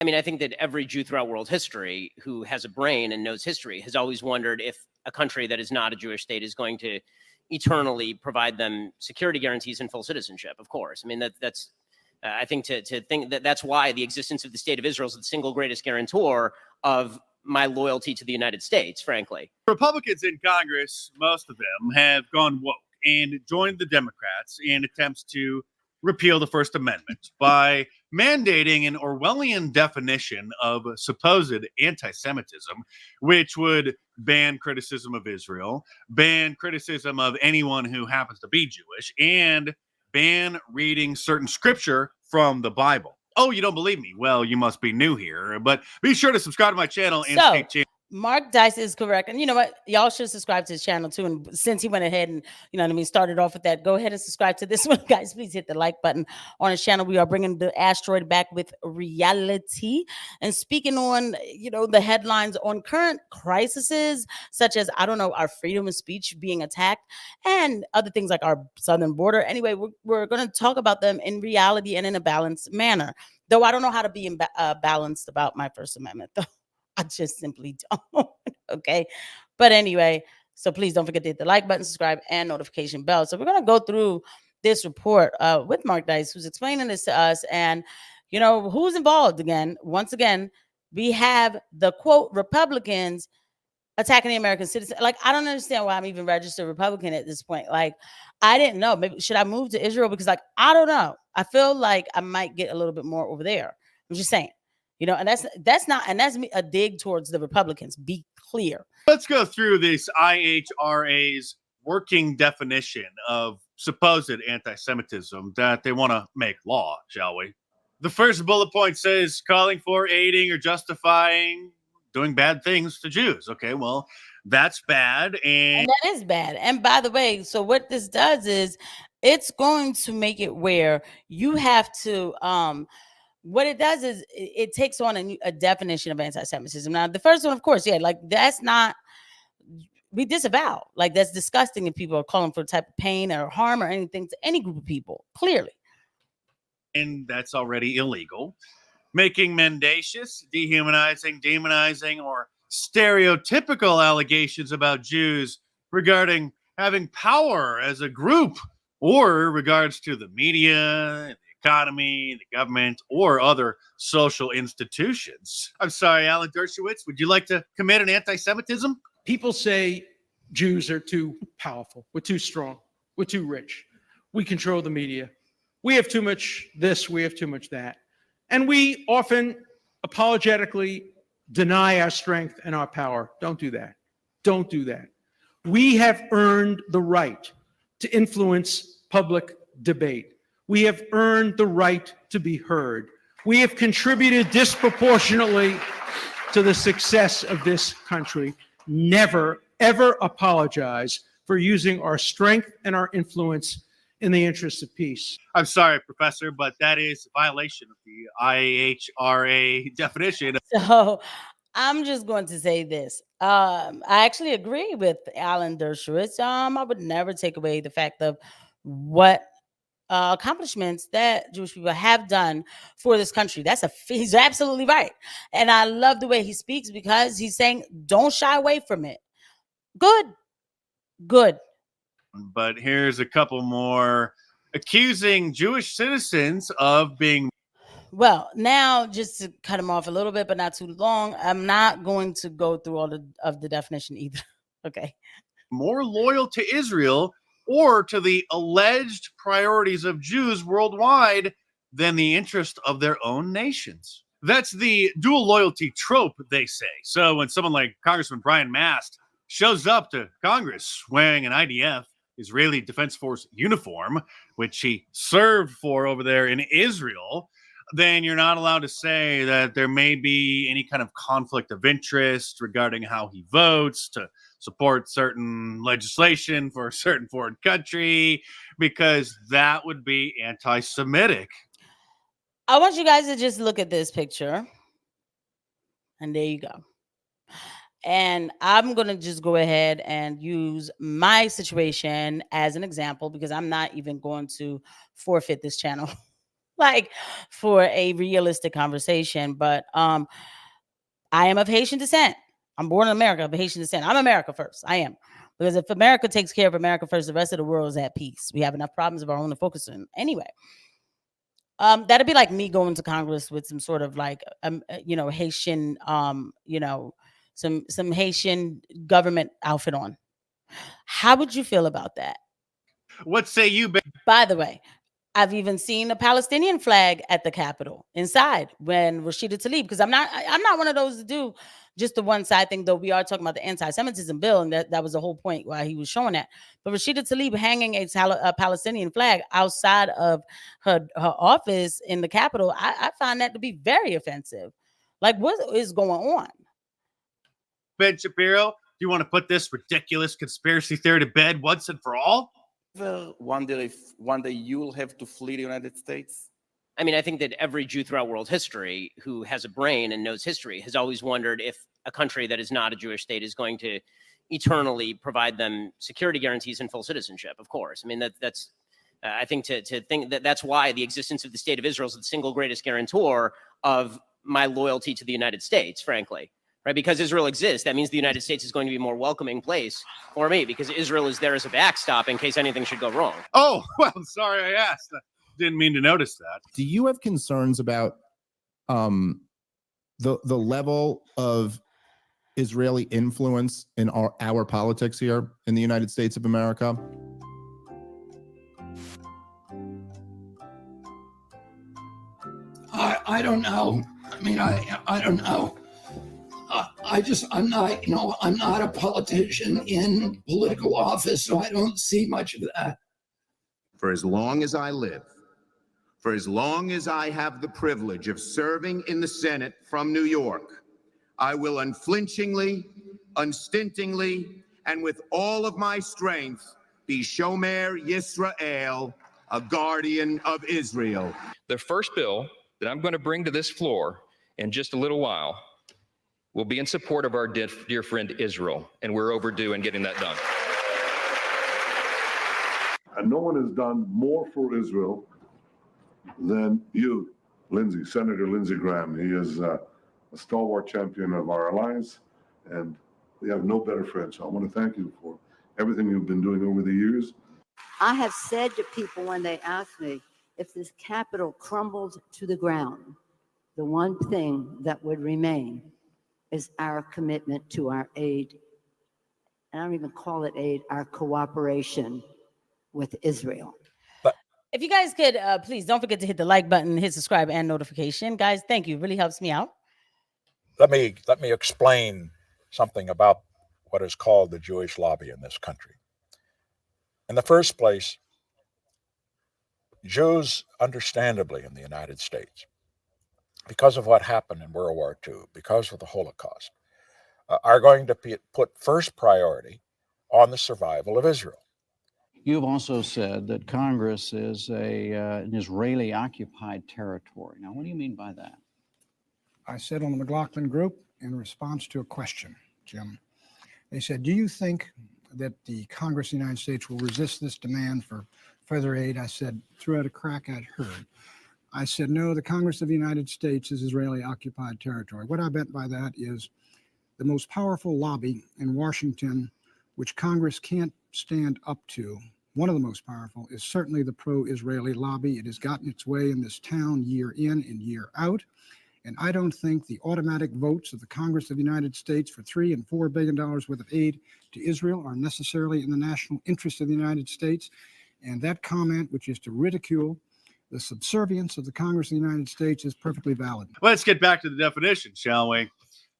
I mean, I think that every Jew throughout world history who has a brain and knows history has always wondered if a country that is not a Jewish state is going to eternally provide them security guarantees and full citizenship. Of course, I mean that's I think to think that that's why the existence of the state of Israel is the single greatest guarantor of my loyalty to the United States, frankly. Republicans in Congress, most of them, have gone woke and joined the Democrats in attempts to repeal the First Amendment by mandating an Orwellian definition of supposed anti-Semitism, which would ban criticism of Israel, ban criticism of anyone who happens to be Jewish, and ban reading certain scripture from the Bible. Oh, you don't believe me? Well, you must be new here. But be sure to subscribe to my channel and stay tuned. Mark Dice is correct. And you know what? Y'all should subscribe to his channel too. And since he went ahead and, you know what I mean, started off with that, go ahead and subscribe to this one, guys. Please hit the like button on his channel. We are bringing the asteroid back with reality and speaking on, you know, the headlines on current crises, such as, I don't know, our freedom of speech being attacked and other things like our southern border. Anyway, we're going to talk about them in reality and in a balanced manner. Though I don't know how to be balanced about my First Amendment, though. I just simply don't. Okay. But anyway, so please don't forget to hit the like button, subscribe, and notification bell. So we're going to go through this report with Mark Dice, who's explaining this to us. And, you know, who's involved again? Once again, we have the quote Republicans attacking the American citizen. Like, I don't understand why I'm even registered Republican at this point. Like, I didn't know. Maybe should I move to Israel? Because, like, I don't know. I feel like I might get a little bit more over there. I'm just saying. You know, and that's not, and that's a dig towards the Republicans. Be clear. Let's go through this IHRA's working definition of supposed anti-Semitism that they want to make law, shall we? The first bullet point says calling for, aiding, or justifying doing bad things to Jews. Okay, well, that's bad. And that is bad. And by the way, so what this does is it's going to make it where you have to, what it does is it takes on a definition of anti-Semitism. Now, the first one, of course, yeah, like that's not, we disavow. Like that's disgusting if people are calling for a type of pain or harm or anything to any group of people, clearly. And that's already illegal. Making mendacious, dehumanizing, demonizing, or stereotypical allegations about Jews regarding having power as a group or regards to the media, economy, the government, or other social institutions. I'm sorry, Alan Dershowitz, would you like to commit an anti-Semitism? People say Jews are too powerful. We're too strong. We're too rich. We control the media. We have too much this. We have too much that. And we often apologetically deny our strength and our power. Don't do that. Don't do that. We have earned the right to influence public debate. We have earned the right to be heard. We have contributed disproportionately to the success of this country. Never, ever apologize for using our strength and our influence in the interest of peace. I'm sorry, Professor, but that is a violation of the IHRA definition. So I'm just going to say this. I actually agree with Alan Dershowitz. I would never take away the fact of what accomplishments that Jewish people have done for this country. He's absolutely right. And I love the way he speaks because he's saying, don't shy away from it. Good. But here's a couple more accusing Jewish citizens of being. Well, now just to cut him off a little bit, but not too long, I'm not going to go through all of the definition either. Okay. More loyal to Israel or to the alleged priorities of Jews worldwide than the interest of their own nations. That's the dual loyalty trope, they say. So when someone like Congressman Brian Mast shows up to Congress wearing an IDF, Israeli Defense Force uniform, which he served for over there in Israel, then you're not allowed to say that there may be any kind of conflict of interest regarding how he votes to support certain legislation for a certain foreign country, because that would be anti-Semitic. I want you guys to just look at this picture. And there you go. And I'm going to just go ahead and use my situation as an example because I'm not even going to forfeit this channel. like for a realistic conversation. But I am of Haitian descent. I'm born in America of Haitian descent. I'm America first. I am. Because if America takes care of America first, the rest of the world is at peace. We have enough problems of our own to focus on. Anyway, that'd be like me going to Congress with some sort of like, Haitian, some Haitian government outfit on. How would you feel about that? What say you, babe? By the way, I've even seen a Palestinian flag at the Capitol inside when Rashida Tlaib, because I'm not one of those to do just the one side thing, though we are talking about the anti-Semitism bill, and that was the whole point why he was showing that. But Rashida Tlaib hanging a Palestinian flag outside of her office in the Capitol, I find that to be very offensive. Like, what is going on? Ben Shapiro, do you want to put this ridiculous conspiracy theory to bed once and for all? Wonder if one day you will have to flee the United States? I mean, I think that every Jew throughout world history who has a brain and knows history has always wondered if a country that is not a Jewish state is going to eternally provide them security guarantees and full citizenship. Of course, I mean that's I think to think that that's why the existence of the state of Israel is the single greatest guarantor of my loyalty to the United States, frankly. Right, because Israel exists, that means the United States is going to be a more welcoming place for me because Israel is there as a backstop in case anything should go wrong. Oh, well, sorry I asked. Didn't mean to notice that. Do you have concerns about the level of Israeli influence in our politics here in the United States of America? I don't know. I mean, I don't know. I'm not, I'm not a politician in political office, so I don't see much of that. For as long as I live, for as long as I have the privilege of serving in the Senate from New York, I will unflinchingly, unstintingly, and with all of my strength be Shomer Yisrael, a guardian of Israel. The first bill that I'm going to bring to this floor in just a little while will be in support of our dear friend Israel, and we're overdue in getting that done. And no one has done more for Israel than you, Lindsey, Senator Lindsey Graham. He is a stalwart champion of our alliance, and we have no better friend. So I want to thank you for everything you've been doing over the years. I have said to people when they ask me, if this Capitol crumbled to the ground, the one thing that would remain is our commitment to our aid, and I don't even call it aid, our cooperation with Israel. If you guys could, please don't forget to hit the like button, hit subscribe and notification. Guys, thank you. It really helps me out. Let me explain something about what is called the Jewish lobby in this country. In the first place, Jews, understandably in the United States, because of what happened in World War II, because of the Holocaust, are going to put first priority on the survival of Israel. You've also said that Congress is an Israeli-occupied territory. Now, what do you mean by that? I said on the McLaughlin Group in response to a question, Jim, they said, do you think that the Congress of the United States will resist this demand for further aid? I said, through a crack I'd heard. I said, no, the Congress of the United States is Israeli-occupied territory. What I meant by that is the most powerful lobby in Washington, which Congress can't stand up to, one of the most powerful, is certainly the pro-Israeli lobby. It has gotten its way in this town year in and year out. And I don't think the automatic votes of the Congress of the United States for $3 and $4 billion worth of aid to Israel are necessarily in the national interest of the United States. And that comment, which is to ridicule the subservience of the Congress of the United States, is perfectly valid. Let's get back to the definition, shall we?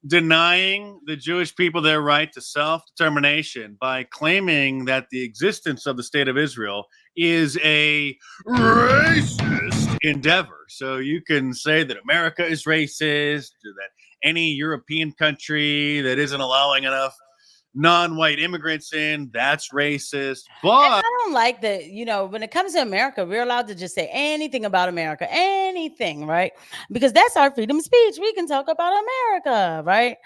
Denying the Jewish people their right to self-determination by claiming that the existence of the state of Israel is a racist endeavor. So you can say that America is racist, or that any European country that isn't allowing enough non-white immigrants in, that's racist. But I don't like that, when it comes to America, we're allowed to just say anything about America, anything, right? Because that's our freedom of speech. We can talk about America, right?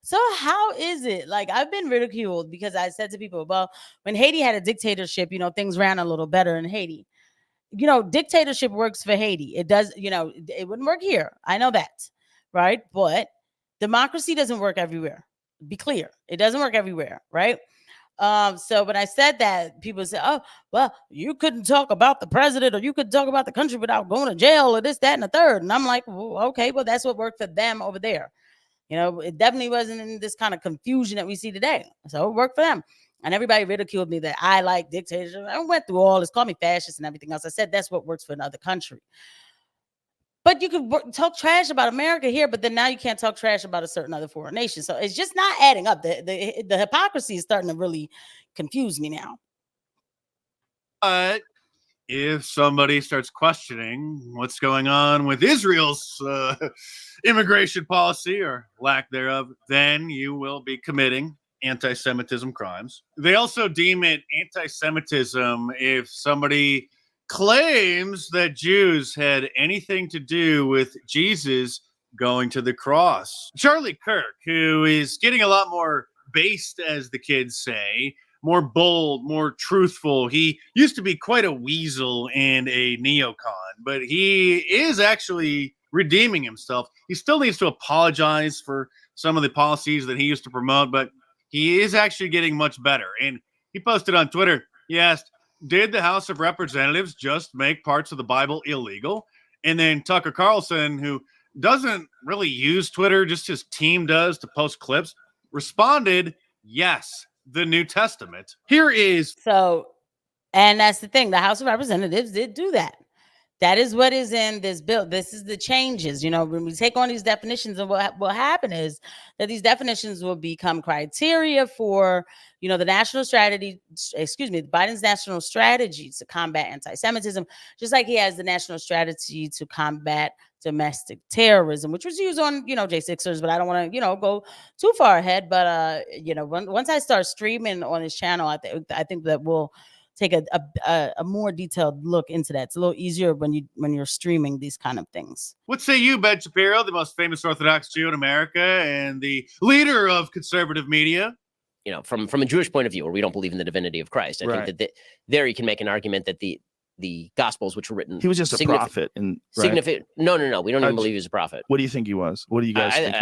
So how is it? Like, I've been ridiculed because I said to people, well, when Haiti had a dictatorship, things ran a little better in Haiti. dictatorship works for Haiti. It does, it wouldn't work here. I know that, right? But democracy doesn't work everywhere. Be clear. It doesn't work everywhere, right? So when I said that, people say, oh, well, you couldn't talk about the president or you could talk about the country without going to jail or this, that, and the third. And I'm like, well, okay, well, that's what worked for them over there. It definitely wasn't in this kind of confusion that we see today. So it worked for them. And everybody ridiculed me that I like dictatorship. I went through all this, called me fascist and everything else. I said that's what works for another country. But you could talk trash about America here, but then now you can't talk trash about a certain other foreign nation. So it's just not adding up. The hypocrisy is starting to really confuse me now. But if somebody starts questioning what's going on with Israel's immigration policy or lack thereof, then you will be committing anti-Semitism crimes. They also deem it anti-Semitism if somebody claims that Jews had anything to do with Jesus going to the cross. Charlie Kirk, who is getting a lot more based, as the kids say, more bold, more truthful. He used to be quite a weasel and a neocon, but he is actually redeeming himself. He still needs to apologize for some of the policies that he used to promote, but he is actually getting much better. And he posted on Twitter, he asked, did the House of Representatives just make parts of the Bible illegal? And then Tucker Carlson, who doesn't really use Twitter, just his team does to post clips, responded, yes, the New Testament. Here is. So, and that's the thing. The House of Representatives did do that. That is what is in this bill. This is the changes. When we take on these definitions, and what will happen is that these definitions will become criteria for, the national strategy, Biden's national strategy to combat anti-Semitism, just like he has the national strategy to combat domestic terrorism, which was used on, J6ers, but I don't want to, go too far ahead. But, once I start streaming on his channel, I think that we'll take a more detailed look into that. It's a little easier when you're streaming these kind of things. What say you, Ben Shapiro, the most famous Orthodox Jew in America and the leader of conservative media? From a Jewish point of view, where we don't believe in the divinity of Christ, I think that there you can make an argument that the Gospels, which were written, he was just a prophet, and significant. No, we don't even believe he was a prophet. What do you think he was? What do you guys think?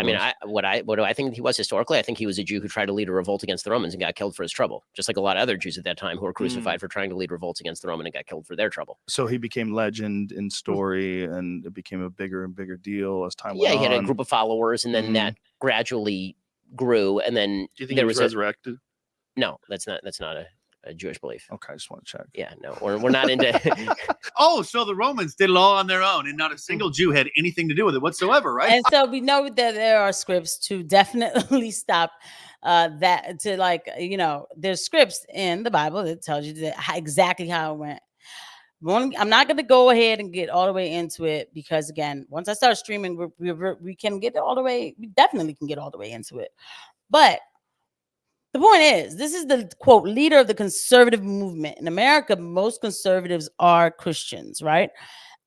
What do I think he was historically? I think he was a Jew who tried to lead a revolt against the Romans and got killed for his trouble, just like a lot of other Jews at that time who were crucified for trying to lead revolts against the Roman and got killed for their trouble. So he became legend in story, and it became a bigger and bigger deal as time went on. Yeah, he had a group of followers, and then that gradually grew, and then do you think he was resurrected? No, that's not a Jewish belief. Okay, I just want to check. Yeah, no, we're not into. Oh, so the Romans did it all on their own, and not a single Jew had anything to do with it whatsoever, right? And so we know that there are scripts to definitely stop that. There's scripts in the Bible that tells you exactly how it went. I'm not going to go ahead and get all the way into it because, again, once I start streaming, we can get all the way. We definitely can get all the way into it, but. The point is, this is the, quote, leader of the conservative movement. In America, most conservatives are Christians, right?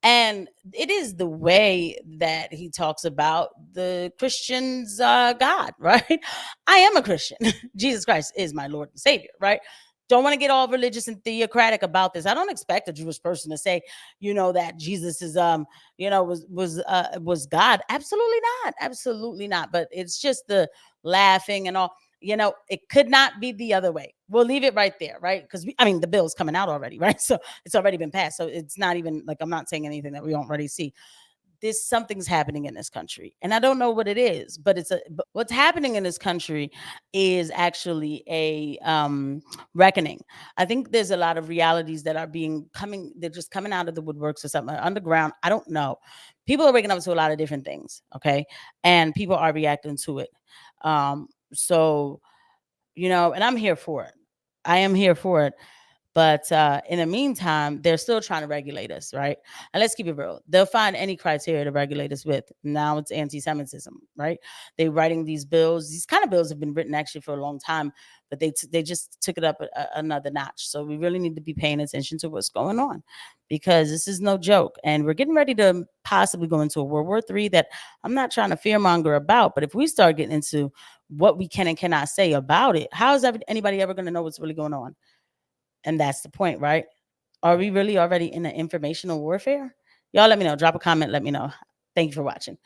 And it is the way that he talks about the Christians' God, right? I am a Christian. Jesus Christ is my Lord and Savior, right? Don't want to get all religious and theocratic about this. I don't expect a Jewish person to say, that Jesus is, was God. Absolutely not. Absolutely not. But it's just the laughing and all. It could not be the other way. We'll leave it right there, right? Because the bill's coming out already, right? So it's already been passed. So it's not even like I'm not saying anything that we don't already see. Something's happening in this country, and I don't know what it is, but but what's happening in this country is actually a reckoning. I think there's a lot of realities that are they're just coming out of the woodworks or something underground. I don't know. People are waking up to a lot of different things, okay, and people are reacting to it. So, and I'm here for it. I am here for it. But in the meantime, they're still trying to regulate us, right? And let's keep it real. They'll find any criteria to regulate us with. Now it's anti-Semitism, right? They're writing these bills. These kind of bills have been written actually for a long time, but they just took it up another notch. So we really need to be paying attention to what's going on because this is no joke. And we're getting ready to possibly go into a World War III that I'm not trying to fearmonger about. But if we start getting into what we can and cannot say about it, how is anybody ever going to know what's really going on? And that's the point, right? Are we really already in an informational warfare? Y'all let me know. Drop a comment. Let me know. Thank you for watching.